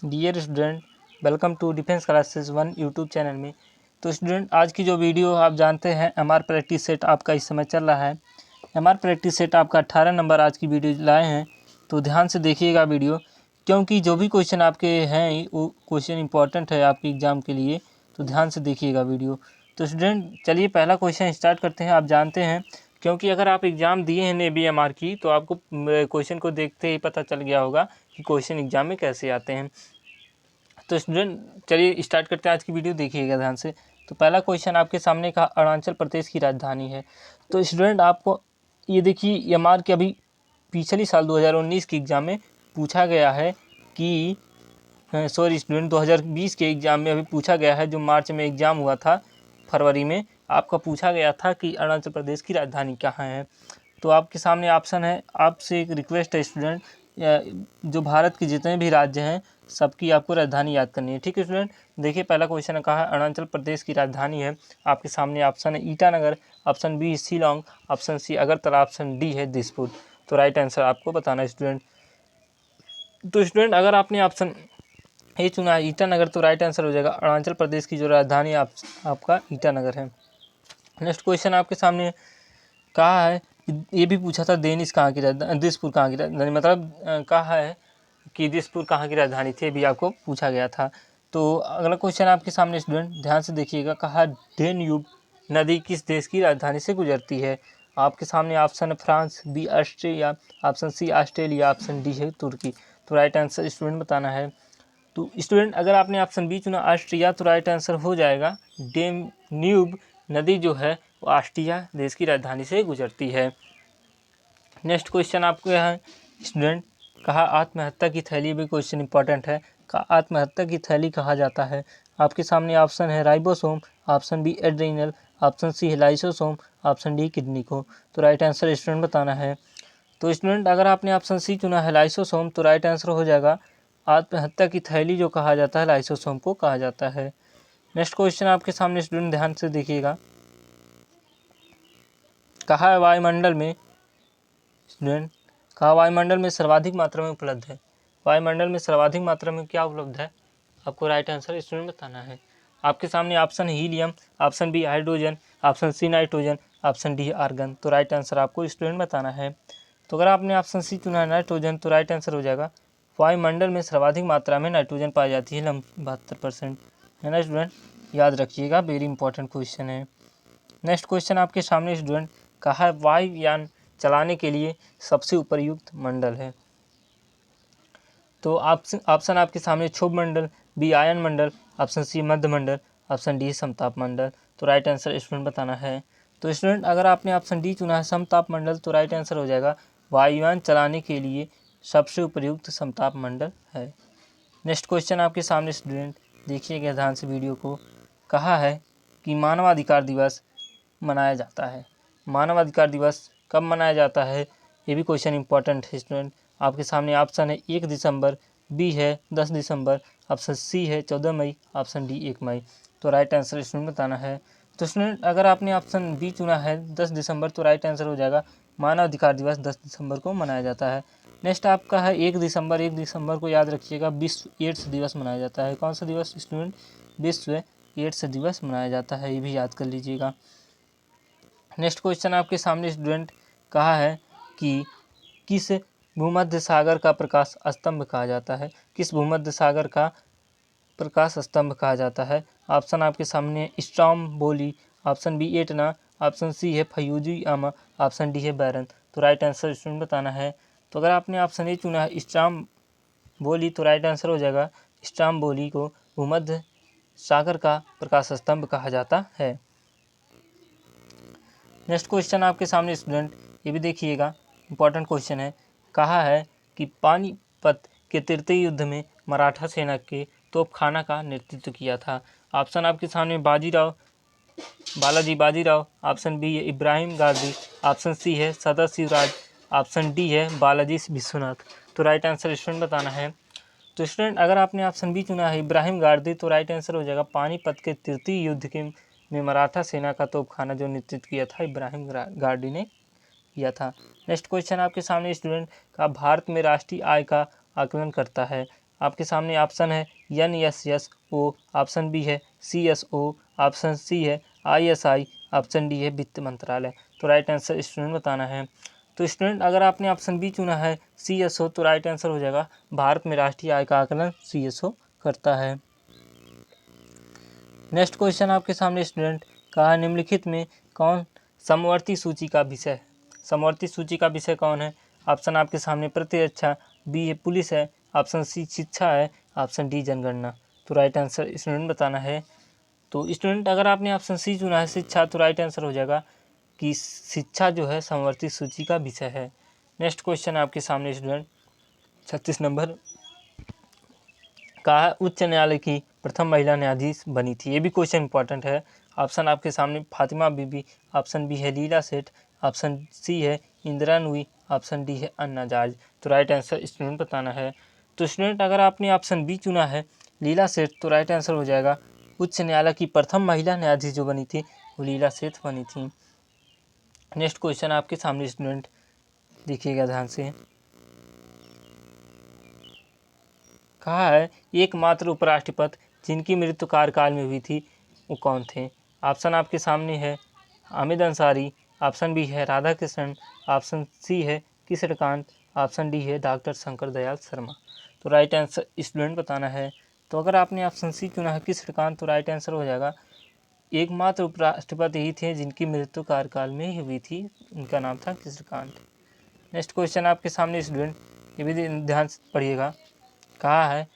Dear student, welcome to defence classes 1 YouTube channel में। तो student, आज की जो वीडियो आप जानते हैं एमआर प्रैक्टिस सेट आपका इस समय चल रहा है। एमआर प्रैक्टिस सेट आपका 18 नंबर आज की वीडियो लाए हैं, तो ध्यान से देखिएगा वीडियो, क्योंकि जो भी क्वेश्चन आपके हैं वो क्वेश्चन इंपॉर्टेंट है आपके एग्ज़ाम के लिए, तो ध्यान से देखिएगा वीडियो। तो स्टूडेंट चलिए पहला क्वेश्चन स्टार्ट करते हैं। आप जानते हैं, क्योंकि अगर आप एग्ज़ाम दिए हैं नेवी एमआर की, तो आपको क्वेश्चन को देखते ही पता चल गया होगा कि क्वेश्चन एग्ज़ाम में कैसे आते हैं। तो स्टूडेंट चलिए स्टार्ट करते हैं आज की वीडियो, देखिएगा ध्यान से। तो पहला क्वेश्चन आपके सामने का अरुणाचल प्रदेश की राजधानी है। तो स्टूडेंट आपको ये देखिए एमआर के अभी पिछली साल 2019 के एग्ज़ाम में पूछा गया है कि सॉरी स्टूडेंट 2020 के एग्ज़ाम में अभी पूछा गया है, जो मार्च में एग्ज़ाम हुआ था, फरवरी में आपका पूछा गया था कि अरुणाचल प्रदेश की राजधानी कहाँ है। तो आपके सामने ऑप्शन है। आपसे एक रिक्वेस्ट है स्टूडेंट, जो भारत के जितने भी राज्य हैं सबकी आपको राजधानी याद करनी है, ठीक है स्टूडेंट। देखिए पहला क्वेश्चन कहा है अरुणाचल प्रदेश की राजधानी है। आपके सामने ऑप्शन है Itanagar, option B Shillong, option C Agartala, option D है दिसपुर। तो राइट आंसर आपको बताना है स्टूडेंट। तो स्टूडेंट अगर आपने ऑप्शन ए चुना है ईटानगर, तो राइट आंसर हो जाएगा अरुणाचल प्रदेश की जो राजधानी आपका ईटानगर है। नेक्स्ट क्वेश्चन आपके सामने कहा है, ये भी पूछा था देनिस कहाँ की राजधानी, दिसपुर कहाँ की राजधानी, मतलब कहा है कि दिसपुर कहाँ की राजधानी थी, भी आपको पूछा गया था। तो अगला क्वेश्चन आपके सामने स्टूडेंट ध्यान से देखिएगा, कहा डेन्यूब नदी किस देश की राजधानी से गुजरती है। आपके सामने ऑप्शन है France, B Australia, option C Australia, option D है तुर्की। तो राइट आंसर स्टूडेंट बताना है। तो स्टूडेंट अगर आपने ऑप्शन बी चुना ऑस्ट्रिया, तो राइट आंसर हो जाएगा डेन्यूब नदी जो है वो ऑस्ट्रिया देश की राजधानी से गुजरती है। नेक्स्ट क्वेश्चन आपको है स्टूडेंट, कहा आत्महत्या की थैली, भी क्वेश्चन इंपॉर्टेंट है। कहा आत्महत्या की थैली कहा जाता है। आपके सामने ऑप्शन है ribosome, option B adrenal, option C है लाइसोसोम, ऑप्शन डी किडनी को। तो राइट आंसर स्टूडेंट बताना है। तो स्टूडेंट अगर आपने ऑप्शन सी चुना है लाइसोसोम, तो राइट आंसर हो जाएगा आत्महत्या की थैली जो कहा जाता है लाइसोसोम को कहा जाता है। नेक्स्ट क्वेश्चन आपके सामने स्टूडेंट ध्यान से देखिएगा, कहा है वायुमंडल में स्टूडेंट, कहा वायुमंडल में सर्वाधिक मात्रा में उपलब्ध है। वायुमंडल में सर्वाधिक मात्रा में क्या उपलब्ध है, आपको राइट आंसर स्टूडेंट बताना है। आपके सामने ऑप्शन है helium, option B hydrogen, option C nitrogen, option D argon. तो राइट आंसर आपको स्टूडेंट बताना है। तो अगर आपने ऑप्शन सी चुना है नाइट्रोजन, तो राइट आंसर हो जाएगा वायुमंडल में सर्वाधिक मात्रा में नाइट्रोजन पाई जाती है 72%, है ना स्टूडेंट, याद रखिएगा, वेरी इंपॉर्टेंट क्वेश्चन है। नेक्स्ट क्वेश्चन आपके सामने स्टूडेंट, कहा है वायुयान चलाने के लिए सबसे उपयुक्त मंडल है। तो ऑप्शन आपके सामने क्षोभ मंडल, बी आयन मंडल, ऑप्शन सी मध्य मंडल, ऑप्शन डी समताप मंडल। तो राइट आंसर स्टूडेंट बताना है। तो स्टूडेंट अगर आपने ऑप्शन डी चुना है समताप मंडल, तो राइट आंसर हो जाएगा वायुयान चलाने के लिए सबसे उपयुक्त समताप मंडल है। नेक्स्ट क्वेश्चन आपके सामने स्टूडेंट देखिएगा ध्यान से वीडियो को, कहा है कि मानवाधिकार दिवस मनाया जाता है। मानवाधिकार दिवस कब मनाया जाता है, ये भी क्वेश्चन इंपॉर्टेंट है स्टूडेंट। आपके सामने ऑप्शन है 1 दिसंबर, बी है 10 दिसंबर, ऑप्शन सी है 14 मई, ऑप्शन डी 1 मई। तो राइट आंसर स्टूडेंट बताना है। तो स्टूडेंट अगर आपने ऑप्शन बी चुना है 10 दिसंबर, तो राइट आंसर हो जाएगा मानवाधिकार दिवस 10 दिसंबर को मनाया जाता है। नेक्स्ट आपका है 1 दिसंबर, 1 दिसंबर को याद रखिएगा विश्व एड्स दिवस मनाया जाता है। कौन सा दिवस स्टूडेंट, विश्व एड्स दिवस मनाया जाता है, ये भी याद कर लीजिएगा। नेक्स्ट क्वेश्चन आपके सामने स्टूडेंट, कहा है कि किस भूमध्य सागर का प्रकाश स्तंभ कहा जाता है। किस भूमध्य सागर का प्रकाश स्तंभ कहा जाता है। ऑप्शन आपके सामने Stromboli, option B Etna, option C है फयूजियामा, ऑप्शन डी है बैरन। तो राइट आंसर स्टूडेंट बताना है। तो अगर आपने ऑप्शन ए चुना है स्ट्रॉम्बोली, तो राइट आंसर हो जाएगा स्ट्रॉम्बोली को भूमध्य सागर का प्रकाश स्तंभ कहा जाता है। नेक्स्ट क्वेश्चन आपके सामने स्टूडेंट, ये भी देखिएगा, इंपॉर्टेंट क्वेश्चन है। कहा है कि पानीपत के तृतीय युद्ध में मराठा सेना के तोपखाना का नेतृत्व किया था। ऑप्शन आपके सामने बालाजी बाजीराव, ऑप्शन बी है इब्राहिम गाजी, ऑप्शन सी है सदाशिवराज, ऑप्शन डी है बालाजी विश्वनाथ। तो राइट आंसर स्टूडेंट बताना है। तो स्टूडेंट अगर आपने ऑप्शन बी चुना है इब्राहिम गाजी, तो राइट आंसर हो जाएगा पानीपत के तृतीय युद्ध के में मराठा सेना का तोपखाना जो नेतृत्व किया था इब्राहिम गाजी ने किया था। नेक्स्ट क्वेश्चन आपके सामने स्टूडेंट का, भारत में राष्ट्रीय आय का आकलन करता है। आपके सामने ऑप्शन है NSSO, ऑप्शन बी है CSO, ऑप्शन सी है ISI, ऑप्शन डी है वित्त मंत्रालय। तो राइट आंसर स्टूडेंट बताना है। तो स्टूडेंट अगर आपने ऑप्शन बी चुना है CSO, तो राइट आंसर हो जाएगा भारत में राष्ट्रीय आय का आकलन CSO करता है। नेक्स्ट क्वेश्चन आपके सामने स्टूडेंट कहा निम्नलिखित में कौन समवर्ती सूची का विषय है। समवर्ती सूची का विषय कौन है। ऑप्शन आपके सामने प्रतिरक्षा, बी है पुलिस है, ऑप्शन सी शिक्षा है, ऑप्शन डी जनगणना। तो राइट आंसर स्टूडेंट बताना है। तो स्टूडेंट अगर आपने ऑप्शन सी चुना है शिक्षा, तो राइट आंसर हो जाएगा कि शिक्षा जो है समवर्ती सूची का विषय है। नेक्स्ट क्वेश्चन आपके सामने स्टूडेंट 36 नंबर कहा उच्च न्यायालय की प्रथम महिला न्यायाधीश बनी थी। ये भी क्वेश्चन इंपॉर्टेंट है। ऑप्शन आपके सामने फातिमा बीबी, ऑप्शन बी है लीला सेठ, ऑप्शन सी है इंदिरा नूई, ऑप्शन डी है अन्ना जाज। तो राइट आंसर स्टूडेंट बताना है। तो स्टूडेंट अगर आपने ऑप्शन बी चुना है लीला सेठ, तो राइट आंसर हो जाएगा उच्च न्यायालय की प्रथम महिला न्यायाधीश जो बनी थी वो लीला सेठ बनी थी। नेक्स्ट क्वेश्चन आपके सामने स्टूडेंट देखिएगा ध्यान से। कहा है एकमात्र उपराष्ट्रपति जिनकी मृत्यु कार्यकाल में हुई थी वो कौन थे। ऑप्शन आपके सामने है हामिद अंसारी, ऑप्शन बी है राधा कृष्णन, ऑप्शन सी है किशोरकांत, ऑप्शन डी है डॉक्टर शंकर दयाल शर्मा। तो राइट आंसर स्टूडेंट बताना है। तो अगर आपने ऑप्शन सी चुना है किशोरकांत, तो राइट आंसर हो जाएगा एकमात्र उपराष्ट्रपति ही थे जिनकी मृत्यु कार्यकाल में ही हुई थी, उनका नाम था किशोरकांत। नेक्स्ट क्वेश्चन आपके सामने स्टूडेंट, ये भी ध्यान से पढ़िएगा। कहा है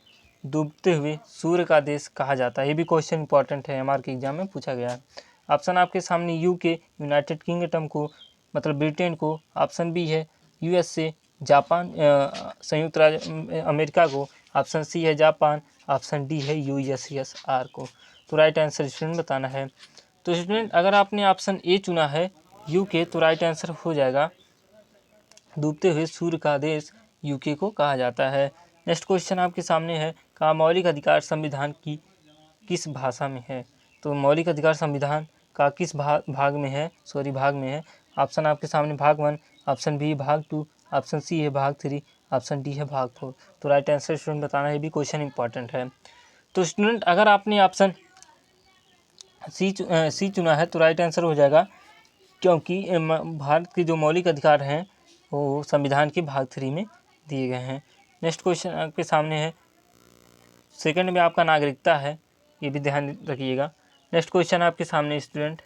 डूबते हुए सूर्य का देश कहा जाता है। ये भी क्वेश्चन इंपॉर्टेंट है, MR के एग्जाम में पूछा गया है। ऑप्शन आपके सामने UK यूनाइटेड किंगडम को मतलब ब्रिटेन को, ऑप्शन बी है USA जापान संयुक्त राज्य अमेरिका को, ऑप्शन सी है जापान, ऑप्शन डी है USSR को। तो राइट आंसर स्टूडेंट बताना है। तो स्टूडेंट अगर आपने ऑप्शन ए चुना है UK, तो राइट आंसर हो जाएगा डूबते हुए सूर्य का देश UK को कहा जाता है। नेक्स्ट क्वेश्चन आपके सामने है कहा मौलिक अधिकार संविधान की किस भाषा में है। तो मौलिक अधिकार संविधान का किस भाग में है। ऑप्शन आपके सामने भाग 1, ऑप्शन बी भाग 2, ऑप्शन सी है भाग 3, ऑप्शन डी है भाग 4। तो राइट आंसर स्टूडेंट बताना है, ये भी क्वेश्चन इंपॉर्टेंट है। तो स्टूडेंट अगर आपने ऑप्शन सी चुना है, तो राइट आंसर हो जाएगा क्योंकि भारत के जो मौलिक अधिकार हैं वो संविधान के भाग 3 में दिए गए हैं। नेक्स्ट क्वेश्चन आपके सामने है सेकंड में आपका नागरिकता है, ये भी ध्यान रखिएगा। नेक्स्ट क्वेश्चन आपके सामने स्टूडेंट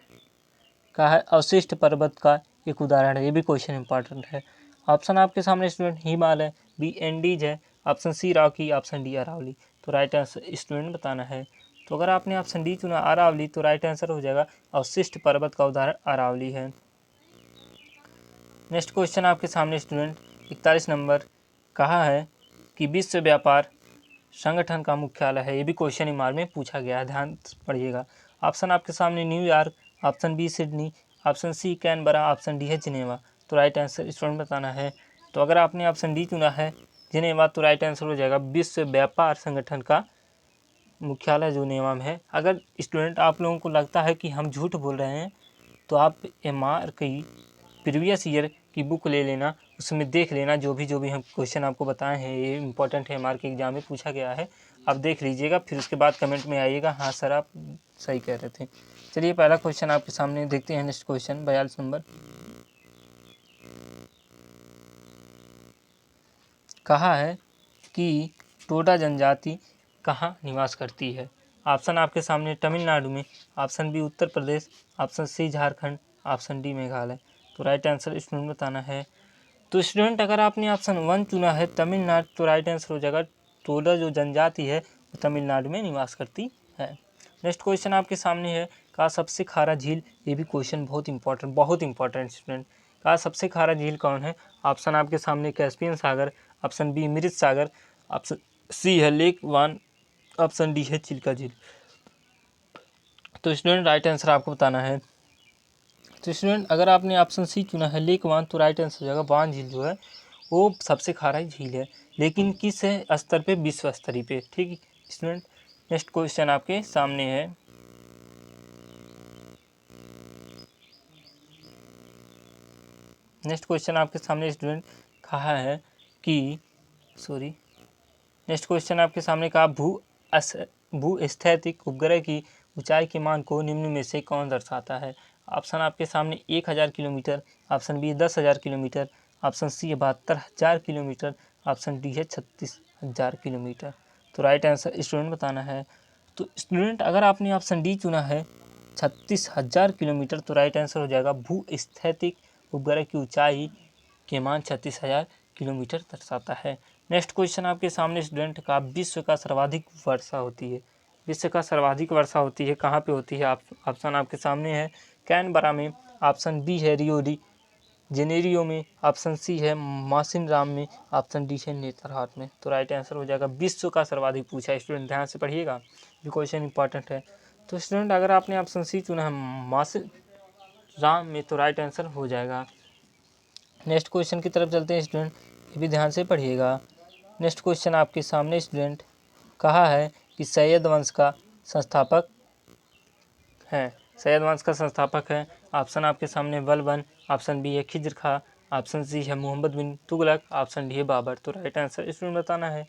का है अवशिष्ट पर्वत का एक उदाहरण है। ये भी क्वेश्चन इंपॉर्टेंट है। ऑप्शन आपके सामने स्टूडेंट हिमालय, बी एंडीज है, option C Rocky, option D Aravalli. तो राइट आंसर स्टूडेंट बताना है। तो अगर आपने ऑप्शन डी चुना अरावली, तो राइट आंसर हो जाएगा अवशिष्ट पर्वत का उदाहरण अरावली है। नेक्स्ट क्वेश्चन आपके सामने स्टूडेंट 41 नंबर कहा है कि विश्व व्यापार संगठन का मुख्यालय है। ये भी क्वेश्चन MR में पूछा गया है, ध्यान पढ़िएगा। ऑप्शन आपके सामने New York, option B Sydney, option C Canberra, option D है जिनेवा। तो राइट आंसर स्टूडेंट बताना है। तो अगर आपने ऑप्शन डी चुना है जिनेवा, तो राइट आंसर हो जाएगा विश्व व्यापार संगठन का मुख्यालय जो नेवा में है। अगर स्टूडेंट आप लोगों को लगता है कि हम झूठ बोल रहे हैं, तो आप MR की प्रीवियस ईयर की बुक ले लेना, उसमें देख लेना जो भी हम क्वेश्चन आपको बताए हैं ये इंपॉर्टेंट है, MR के एग्जाम में पूछा गया है। आप देख लीजिएगा, फिर उसके बाद कमेंट में आइएगा हाँ सर आप सही कह रहे थे। चलिए पहला क्वेश्चन आपके सामने देखते हैं। नेक्स्ट क्वेश्चन 42 नंबर कहा है कि टोडा जनजाति कहाँ निवास करती है। ऑप्शन आपके सामने तमिलनाडु में, option B Uttar Pradesh, option C Jharkhand, option D Meghalaya. तो राइट आंसर स्टूडेंट बताना है। तो स्टूडेंट अगर आपने ऑप्शन 1 चुना है तमिलनाडु, तो राइट आंसर हो जाएगा टोडा जो जनजाति है वो तमिलनाडु में निवास करती है। नेक्स्ट क्वेश्चन आपके सामने है कहा सबसे खारा झील। ये भी क्वेश्चन बहुत इंपॉर्टेंट स्टूडेंट। कहा सबसे खारा झील कौन है। ऑप्शन आपके सामने कैस्पियन सागर, ऑप्शन बी मृत सागर, ऑप्शन सी है लेक वान, ऑप्शन डी है चिल्का झील। तो स्टूडेंट राइट आंसर आपको बताना है। तो स्टूडेंट अगर आपने ऑप्शन सी चुना है लेक वान, तो राइट आंसर हो जाएगा वान झील जो है वो सबसे खारा झील है, लेकिन किस स्तर पे, विश्व स्तरीय पे। ठीक है स्टूडेंट। नेक्स्ट क्वेश्चन आपके सामने है स्टूडेंट कहा है कि नेक्स्ट क्वेश्चन आपके सामने कहा भूस्थैतिक उपग्रह की ऊंचाई के मान को निम्न में से कौन दर्शाता है। ऑप्शन आपके सामने 1000 kilometre, option B 10,000 kilometre, option C है 72,000 किलोमीटर, ऑप्शन डी है 36,000 किलोमीटर। तो राइट आंसर स्टूडेंट बताना है। तो स्टूडेंट अगर आपने ऑप्शन डी चुना है 36,000 किलोमीटर, तो राइट आंसर हो जाएगा भूस्थैतिक उपग्रह की ऊंचाई के मान 36,000 किलोमीटर दर्शाता है। नेक्स्ट क्वेश्चन आपके सामने स्टूडेंट का विश्व का सर्वाधिक वर्षा होती है। विश्व का सर्वाधिक वर्षा होती है कहाँ पे होती है। ऑप्शन आपके सामने है कैनबरा में, ऑप्शन बी है रियो डी जेनेरियो में, ऑप्शन सी है मासिनराम में, ऑप्शन डी है नेतरहाट में। तो राइट आंसर हो जाएगा विश्व का सर्वाधिक पूछा है। स्टूडेंट ध्यान से पढ़िएगा, ये क्वेश्चन इंपॉर्टेंट है। तो स्टूडेंट अगर आपने ऑप्शन सी चुना है मासिनराम में, तो राइट आंसर हो जाएगा। नेक्स्ट क्वेश्चन की तरफ चलते हैं स्टूडेंट, ये भी ध्यान से पढ़िएगा। नेक्स्ट क्वेश्चन आपके सामने स्टूडेंट कहा है कि सैयद वंश का संस्थापक है। सैयद वंश का संस्थापक है। ऑप्शन आपके सामने बलबन, ऑप्शन बी है खिज्र खां, ऑप्शन सी है मोहम्मद बिन तुगलक, ऑप्शन डी है बाबर। तो राइट आंसर स्टूडेंट बताना है।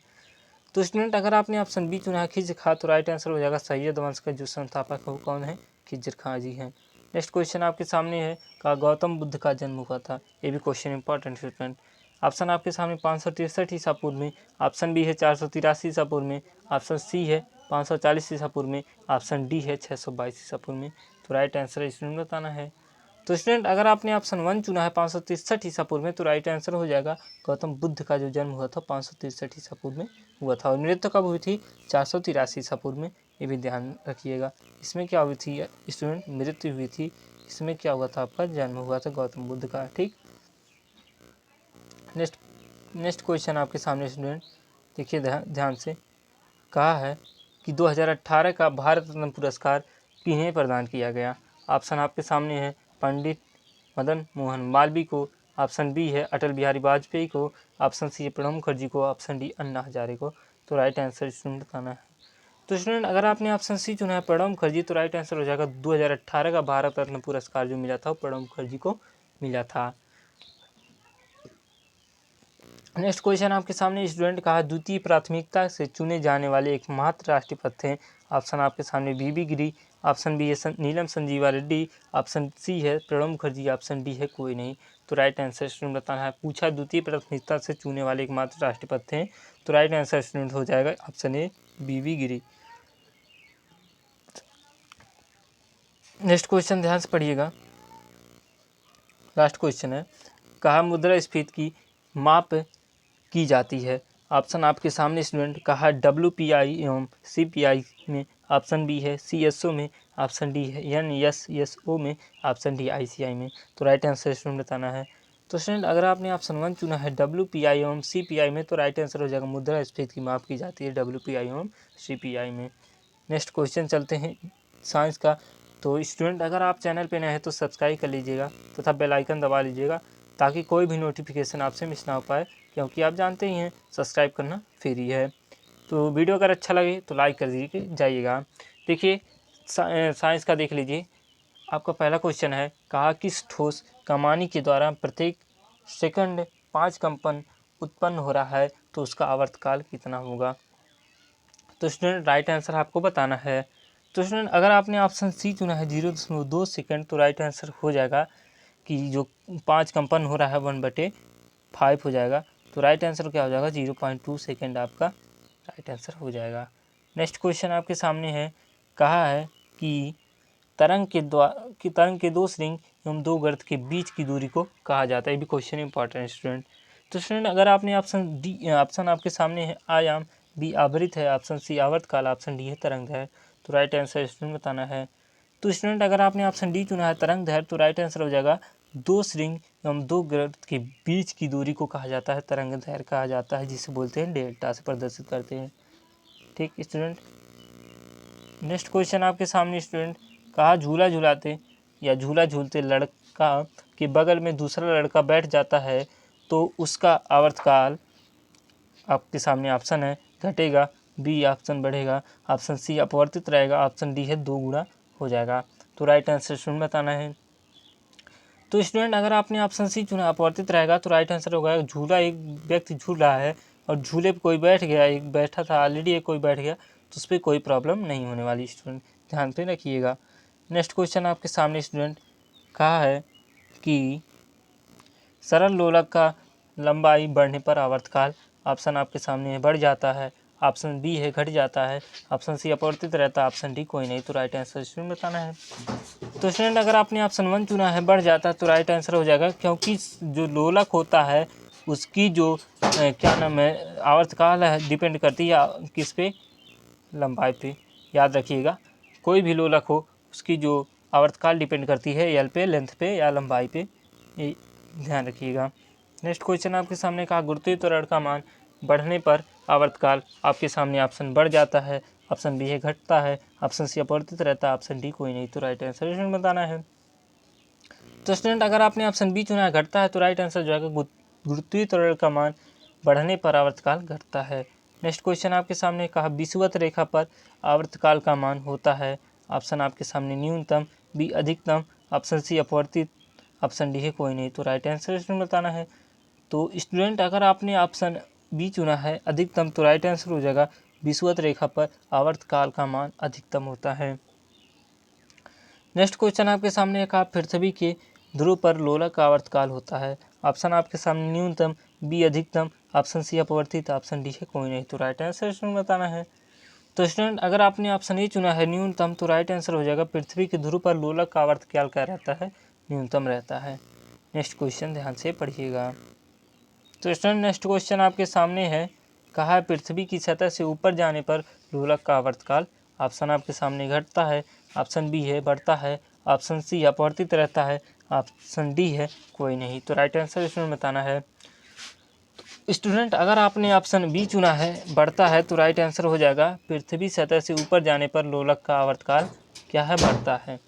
तो स्टूडेंट अगर आपने ऑप्शन बी चुना है खिज्र खां, तो राइट आंसर हो जाएगा सैयद वंश का जो संस्थापक है वो कौन है, खिज्र खां जी हैं। नेक्स्ट क्वेश्चन आपके सामने है कहा गौतम बुद्ध का जन्म हुआ था। ये भी क्वेश्चन इंपॉर्टेंट स्टूडेंट। ऑप्शन आपके सामने 563 ईसा पूर्व में, ऑप्शन बी है 483 ईसा पूर्व में, ऑप्शन सी है 540 ईसा पूर्व में, ऑप्शन डी है 622 ईसा पूर्व में। तो राइट आंसर स्टूडेंट बताना है। तो स्टूडेंट अगर आपने ऑप्शन 1 चुना है 563 ईसा पूर्व में, तो राइट आंसर हो जाएगा गौतम बुद्ध का जो जन्म हुआ था 563 ईसा पूर्व में हुआ था। और मृत्यु कब हुई थी, 483 ईसा पूर्व में। ये भी ध्यान रखिएगा। इसमें क्या हुई थी स्टूडेंट, मृत्यु हुई थी। इसमें क्या हुआ था, आपका जन्म हुआ था गौतम बुद्ध का। ठीक, नेक्स्ट क्वेश्चन आपके सामने स्टूडेंट देखिए ध्यान से। कहा है कि 2018 का भारत रत्न पुरस्कार किन्हें प्रदान किया गया। ऑप्शन आपके सामने है पंडित मदन मोहन मालवीय को, ऑप्शन बी है अटल बिहारी वाजपेयी को, ऑप्शन सी है प्रणब मुखर्जी को, ऑप्शन डी अन्ना हजारे को। तो राइट आंसर स्टूडेंट बताना है। तो स्टूडेंट अगर आपने ऑप्शन सी चुना है प्रणब मुखर्जी, तो राइट आंसर हो जाएगा 2018 का भारत रत्न पुरस्कार जो मिला था वो प्रणब मुखर्जी को मिला था। नेक्स्ट क्वेश्चन आपके सामने स्टूडेंट कहा द्वितीय प्राथमिकता से चुने जाने वाले एकमात्र राष्ट्रपति हैं। ऑप्शन आपके सामने बीबी गिरी, ऑप्शन बी है नीलम संजीवा रेड्डी, ऑप्शन सी है प्रणब मुखर्जी, ऑप्शन डी है कोई नहीं। तो राइट आंसर स्टूडेंट बताना है। पूछा द्वितीय प्राथमिकता से चुने वाले एकमात्र राष्ट्रपति हैं, तो राइट आंसर स्टूडेंट हो जाएगा option A V V Giri. Next question ध्यान से पढ़िएगा, लास्ट क्वेश्चन है। कहा मुद्रास्फीति की माप की जाती है। ऑप्शन आपके सामने स्टूडेंट कहा WPI एवं CPI में, ऑप्शन बी है CSO में, ऑप्शन डी है NSSO में, ऑप्शन डी ICI में। तो राइट आंसर स्टूडेंट बताना है। तो स्टूडेंट अगर आपने ऑप्शन 1 चुना है WPI एवं CPI में, तो राइट आंसर हो जाएगा मुद्रास्फीति की माप की जाती है WPI एवं CPI में। नेक्स्ट क्वेश्चन चलते हैं साइंस का। तो स्टूडेंट अगर आप चैनल पे नए हैं तो सब्सक्राइब कर लीजिएगा तथा बेल आइकन दबा लीजिएगा ताकि कोई भी नोटिफिकेशन आपसे मिस ना हो पाए, क्योंकि आप जानते ही हैं सब्सक्राइब करना फ्री है। तो वीडियो अगर अच्छा लगे तो लाइक कर दीजिए जाइएगा। देखिए साइंस का देख लीजिए। आपका पहला क्वेश्चन है कहा किस ठोस कमानी के द्वारा प्रत्येक सेकंड 5 कंपन उत्पन्न हो रहा है, तो उसका आवर्तकाल कितना होगा। तो स्टूडेंट राइट आंसर आपको बताना है। तो स्टूडेंट अगर आपने ऑप्शन सी चुना है 0.2 सेकेंड, तो राइट आंसर हो जाएगा कि जो 5 कंपन हो रहा है 1/5 हो जाएगा। तो राइट आंसर क्या हो जाएगा 0.2 सेकेंड आपका राइट आंसर हो जाएगा। नेक्स्ट क्वेश्चन आपके सामने है कहा है कि तरंग के 2 रिंग एवं 2 गर्त के बीच की दूरी को कहा जाता है। ये भी क्वेश्चन इंपॉर्टेंट स्टूडेंट। तो स्टूडेंट अगर आपने ऑप्शन आपके सामने है आयाम, बी आवृत है, ऑप्शन सी आवर्तकाल, ऑप्शन डी है तरंग है। तो राइट आंसर स्टूडेंट बताना है। तो स्टूडेंट अगर आपने ऑप्शन डी चुना है तरंग दैर्घ्य, तो राइट आंसर हो जाएगा 2 रिंग एवं 2 गर्त के बीच की दूरी को कहा जाता है तरंग दैर्घ्य कहा जाता है, जिसे बोलते हैं डेल्टा से प्रदर्शित करते हैं। ठीक स्टूडेंट। नेक्स्ट क्वेश्चन आपके सामने स्टूडेंट कहा झूला झूलाते या झूला झूलते लड़का के बगल में दूसरा लड़का बैठ जाता है तो उसका आवर्तकाल आपके सामने ऑप्शन है घटेगा, बी ऑप्शन बढ़ेगा, ऑप्शन सी अपवर्तित रहेगा, ऑप्शन डी है 2 गुना हो जाएगा। तो राइट आंसर स्टूडेंट बताना है। तो स्टूडेंट अगर आपने ऑप्शन सी चुना अपवर्तित रहेगा, तो राइट आंसर होगा झूला एक व्यक्ति झूल रहा है और झूले पे कोई बैठ गया, एक बैठा था ऑलरेडी, एक कोई बैठ गया, तो उस पर कोई प्रॉब्लम नहीं होने वाली स्टूडेंट, ध्यान पे रखिएगा। नेक्स्ट क्वेश्चन आपके सामने स्टूडेंट कहा है कि सरल लोलक का लंबाई बढ़ने पर आवर्तकाल, ऑप्शन आपके सामने है बढ़ जाता है, ऑप्शन बी है घट जाता है, ऑप्शन सी अपरिवर्तित रहता है, ऑप्शन डी कोई नहीं। तो राइट आंसर स्टूडेंट बताना है। तो स्टूडेंट अगर आपने ऑप्शन 1 चुना है बढ़ जाता है तो राइट आंसर हो जाएगा, क्योंकि जो लोलक होता है उसकी जो क्या नाम है आवर्तकाल है डिपेंड करती है किस पे, लंबाई पे। याद रखिएगा कोई भी लोलक हो उसकी जो आवर्तकाल डिपेंड करती है एल पे, लेंथ पे या लंबाई पे, ये ध्यान रखिएगा। नेक्स्ट क्वेश्चन आपके सामने कहा गुरुत्वीय त्वरण का मान बढ़ने पर आवर्तकाल, आपके सामने ऑप्शन बढ़ जाता है, ऑप्शन बी है घटता है, ऑप्शन सी अपरिवर्तित रहता है, ऑप्शन डी कोई नहीं। तो राइट आंसर स्टूडेंट बताना है। तो स्टूडेंट अगर आपने ऑप्शन बी चुना है घटता है तो राइट आंसर जो है गुरुत्वीय त्वरण का मान बढ़ने पर आवर्तकाल घटता है। नेक्स्ट क्वेश्चन आपके सामने कहा विषुवत रेखा पर आवर्तकाल का मान होता है, ऑप्शन आपके सामने न्यूनतम, बी अधिकतम, ऑप्शन सी अपवर्तित, ऑप्शन डी है कोई नहीं। तो राइट आंसर स्टूडेंट बताना है। तो स्टूडेंट अगर आपने ऑप्शन बी चुना है अधिकतम तो राइट आंसर हो जाएगा विषुवत रेखा पर आवर्तकाल का मान अधिकतम होता है। नेक्स्ट क्वेश्चन आपके सामने कहा पृथ्वी के ध्रुव पर लोलक का आवर्तकाल होता है, ऑप्शन आपके सामने न्यूनतम, बी अधिकतम, ऑप्शन सी अपवर्तित, ऑप्शन डी है कोई नहीं। तो राइट आंसर स्टूडेंट बताना है। तो स्टूडेंट अगर आपने ऑप्शन ए चुना है न्यूनतम तो राइट आंसर हो जाएगा पृथ्वी के ध्रुव पर लोलक का आवर्तकाल क्या रहता है, न्यूनतम रहता है। नेक्स्ट क्वेश्चन ध्यान से पढ़िएगा। तो स्टूडेंट नेक्स्ट क्वेश्चन आपके सामने है, कहा है पृथ्वी की सतह से ऊपर जाने पर लोलक का आवर्तकाल, ऑप्शन आपके सामने घटता है, ऑप्शन बी है बढ़ता है, ऑप्शन सी अपवर्तित रहता है, ऑप्शन डी है कोई नहीं। तो राइट आंसर स्टूडेंट बताना है। स्टूडेंट अगर आपने ऑप्शन बी चुना है बढ़ता है तो राइट आंसर हो जाएगा पृथ्वी सतह से ऊपर जाने पर लोलक का आवर्तकाल क्या है, बढ़ता है।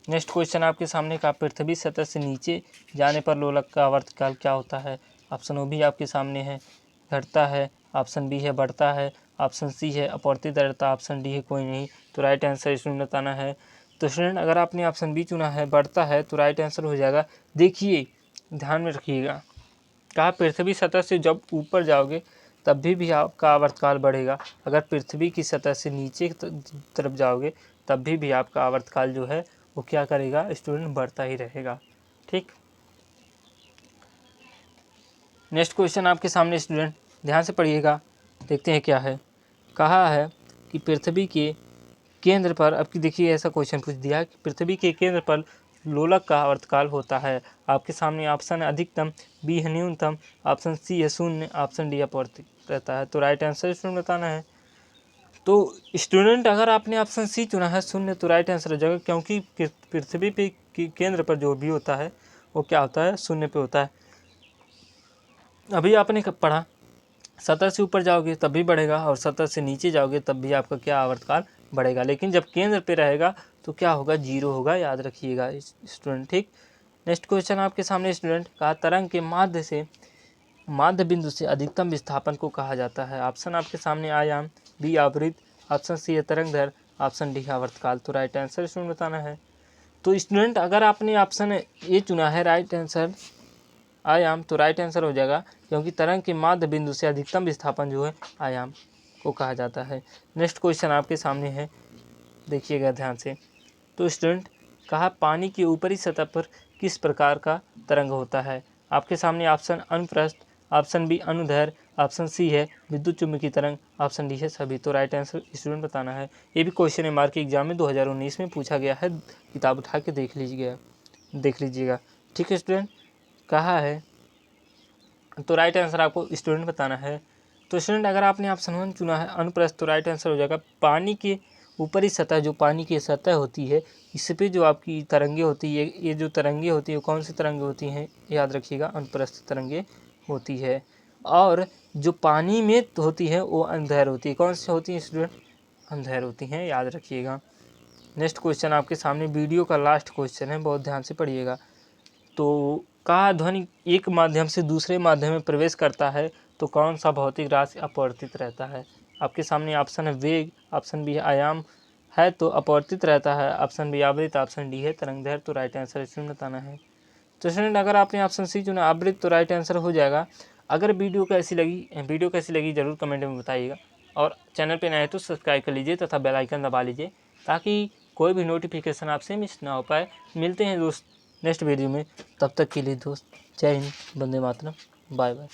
नेक्स्ट क्वेश्चन आपके सामने का पृथ्वी सतह से नीचे जाने पर लोलक का आवर्तकाल क्या होता है, ऑप्शन ओ भी आपके सामने है घटता है, ऑप्शन बी है बढ़ता है, ऑप्शन सी है अपवर्तित रहता है, ऑप्शन डी है कोई नहीं। तो राइट आंसर स्टूडेंट बताना है। तो स्टूडेंट अगर आपने ऑप्शन बी चुना है बढ़ता है तो राइट आंसर हो जाएगा, देखिए ध्यान में रखिएगा, कहा पृथ्वी सतह से जब ऊपर जाओगे तब भी आपका आवर्तकाल बढ़ेगा, अगर पृथ्वी की सतह से नीचे की तरफ जाओगे तब भी आपका आवर्तकाल जो है वो क्या करेगा स्टूडेंट, बढ़ता ही रहेगा। ठीक, नेक्स्ट क्वेश्चन आपके सामने स्टूडेंट ध्यान से पढ़िएगा, देखते हैं क्या है। कहा है कि पृथ्वी के केंद्र पर, अब की देखिए ऐसा क्वेश्चन पूछ दिया कि पृथ्वी के केंद्र पर लोलक का आवर्तकाल होता है, आपके सामने ऑप्शन है अधिकतम, बी है न्यूनतम, ऑप्शन सी है शून्य, ऑप्शन डी अपवर्तित रहता है। तो राइट आंसर स्टूडेंट बताना है। तो स्टूडेंट अगर आपने ऑप्शन सी चुना है शून्य तो राइट आंसर हो जाएगा, क्योंकि पृथ्वी पे केंद्र पर जो भी होता है वो क्या होता है, शून्य पे होता है। अभी आपने पढ़ा सतह से ऊपर जाओगे तब भी बढ़ेगा और सतह से नीचे जाओगे तब भी आपका क्या आवर्तकाल बढ़ेगा, लेकिन जब केंद्र पे रहेगा तो क्या होगा, जीरो होगा, याद रखिएगा स्टूडेंट। ठीक, नेक्स्ट क्वेश्चन आपके सामने स्टूडेंट कहा तरंग के माध्य बिंदु से अधिकतम विस्थापन को कहा जाता है, ऑप्शन आपके सामने आयाम, बी आवृत्त, ऑप्शन सी है तरंग दैर्घ्य, ऑप्शन डी आवर्तकाल। तो राइट आंसर स्टूडेंट बताना है। तो स्टूडेंट अगर आपने ऑप्शन ए चुना है राइट आंसर आयाम तो राइट आंसर हो जाएगा, क्योंकि तरंग के माध्य बिंदु से अधिकतम विस्थापन जो है आयाम को कहा जाता है। नेक्स्ट क्वेश्चन आपके सामने है, देखिएगा ध्यान से। तो स्टूडेंट कहा पानी की ऊपरी सतह पर किस प्रकार का तरंग होता है, आपके सामने ऑप्शन अनुप्रस्थ, ऑप्शन बी अनुदैर्घ्य, ऑप्शन सी है विद्युत चुम्बकीय तरंग, ऑप्शन डी है सभी। तो राइट आंसर स्टूडेंट बताना है। ये भी क्वेश्चन मार्क के एग्जाम में 2019 में पूछा गया है, किताब उठा के देख लीजिएगा। ठीक है स्टूडेंट, कहा है तो राइट आंसर आपको स्टूडेंट बताना है। तो स्टूडेंट अगर आपने ऑप्शन 1 चुना है अनुप्रस्थ तो राइट आंसर हो जाएगा पानी के ऊपरी सतह, जो पानी की सतह होती है इस पे जो आपकी तरंगे होती है, ये जो तरंगे होती है कौन सी तरंगे होती हैं, याद रखिएगा अनुप्रस्थ तरंगे होती है। और जो पानी में होती है वो अंधेर होती है, कौन सी होती है स्टूडेंट, अंधेर होती हैं, याद रखिएगा। नेक्स्ट क्वेश्चन आपके सामने वीडियो का लास्ट क्वेश्चन है, बहुत ध्यान से पढ़िएगा। तो कहा ध्वनि एक माध्यम से दूसरे माध्यम में प्रवेश करता है तो कौन सा भौतिक राशि अपवर्तित रहता है, आपके सामने ऑप्शन है वेग, ऑप्शन बी है आयाम है तो अपवर्तित रहता है, ऑप्शन बी आवृत्त, ऑप्शन डी है तरंग दैर्घ्य। तो राइट आंसर इसमें बताना है। तो स्टूडेंट अगर आपने ऑप्शन सी चुना आवृत्त तो राइट आंसर हो जाएगा अगर वीडियो कैसी लगी ज़रूर कमेंट में बताइएगा, और चैनल पे नए हैं तो सब्सक्राइब कर लीजिए तथा बेल आइकन दबा लीजिए ताकि कोई भी नोटिफिकेशन आपसे मिस ना हो पाए। मिलते हैं दोस्त नेक्स्ट वीडियो में, तब तक के लिए दोस्त जय हिंद, वंदे मातरम, बाय बाय।